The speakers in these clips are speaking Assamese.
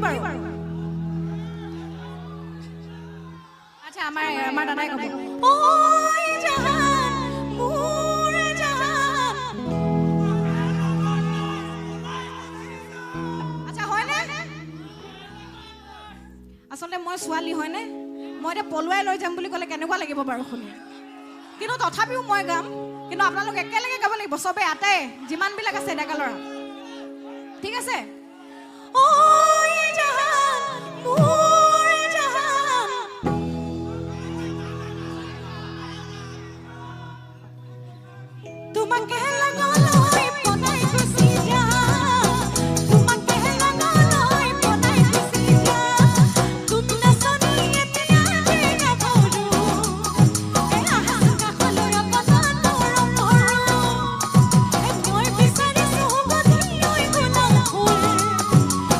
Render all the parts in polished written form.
বাৰু আচ্ছা আমাৰ দাদাই ক'ব ওই জাহান মোৰ জাহান আচ্ছা হয়নে আসলে মই ছোৱালী হয়নে মই এতিয়া পলুৱাই লৈ যাম বুলি ক'লে কেনেকুৱা লাগিব বাৰু শুনি কিন্তু তথাপিও মই গাম কিন্তু আপোনালোক একেলগে গাব লাগিব সবে আটাই যিমানবিলাক আছে ডেকা ল'ৰা ঠিক আছে ওই জাহান মোৰ জাহান তোমাকে লাগালৈ পনাই গুচি যা তোমাকে লাগালৈ পনাই গুচি যা তুমি নাচনি এতিয়া যে গাভৰু এ আহাকা খলৰ কপালৰ মৰু এ মই বিচাৰিছো গধি ঐ গোলাপ ফুল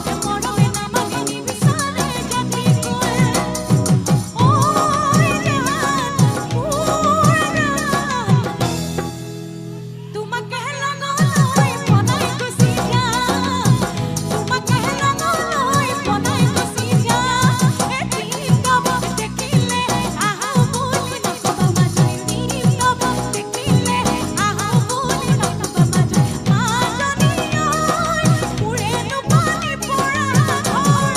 এ মৰমে নামানি বিচাৰে জাতি কয় ওই জাহান মোৰ জাহান তোমাকে লাগালৈ পনাই গুচি যা তোমাকে লাগালৈ পনাই গুচি যা এদিন কাবাক দেখিলে আহা বুলি নকবা মাজই দিন কাবাক দেখিলে আহা বুলি নকবা মাজই মাজনী ঐ পুৰেনো পানী পৰা ঘৰ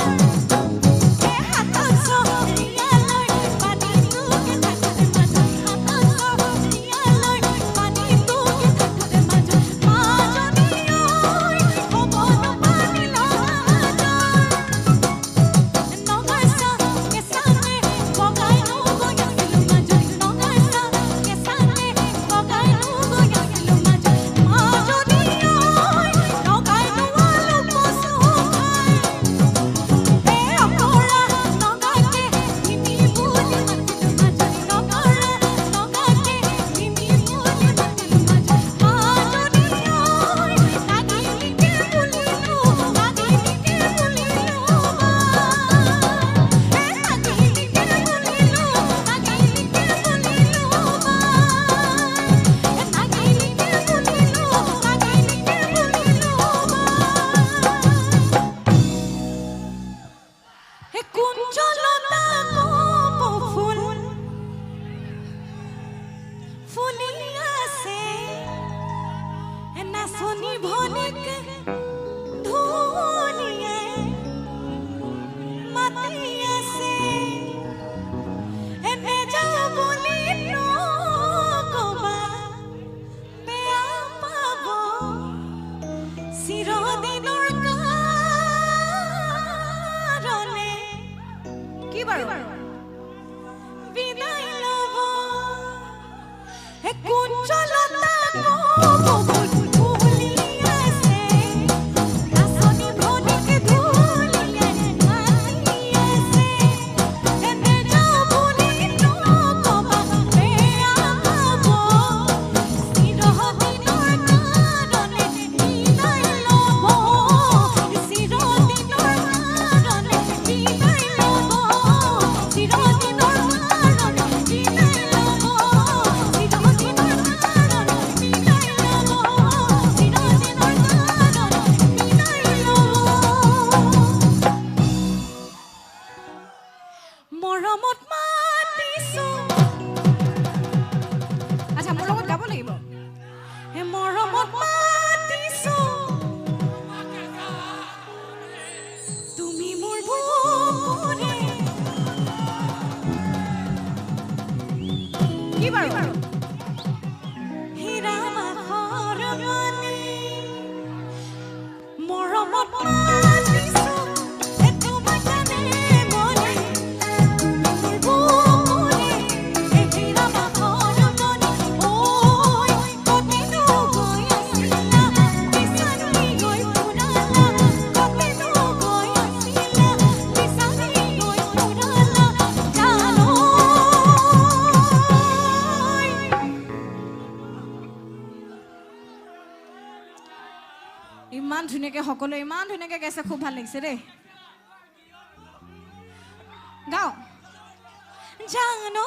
এ হাতত চহৰিয়ালৈ পানীটোকে থাকোতে মাজই হাতত চহৰিয়ালৈ পানীটোকে থাকোতে মাজই মাজনী ঐ হ'বনো পানী নগাইছা কেঁচানে বগাই নগৈ আছিলো মাজই নগাইছা কেঁচানে বগাই নগৈ আছিলো মাজই মাজনী ঐ নগাই নোৱালো কচু খাই এ অকৰা নগাকে মিমি বুলি মাতিলো মাজই নকৰা নগাকে মিমি বুলি মাতিলো মাজই মাজনী ঐ নাগিলিকে বুলিলো নাগিলিকে বুলিলো বা এ নাগিলিকে বুলিলো নাগিলিকে বুলিলো বা এ নাগিলিকে বুলিলো নাগিলিকে বুলিলো বা এ কুঞ্জলতা কপৌ ফুল ফুলি আছে এ নাচনী ভনিক ধুনীয়ে মাতি আছে এনে যাওঁ বুলি নকবা বেয়া পাব চিৰদিনৰ কাৰণে কি বাৰু বিদায় ল'ব এ কুঞ্জলতা কপৌ ফুল ফুলি আছে নাচনী ভনিক ধুনীয়ে মাতি আছে এনে যাওঁ বুলি নকবা বেয়া পাব চিৰদিনৰ কাৰণে বিদায় ল'ব চিৰদিনৰ কাৰণে বিদায় ল'ব চিৰদিনৰ কাৰণে বিদায় ল'ব চিৰদিনৰ কাৰণে বিদায় ইমান ধুনীয়াকে সকলো ইমান ধুনীয়াকে গাইছে খুব ভাল লাগিছে ৰে গাও জানো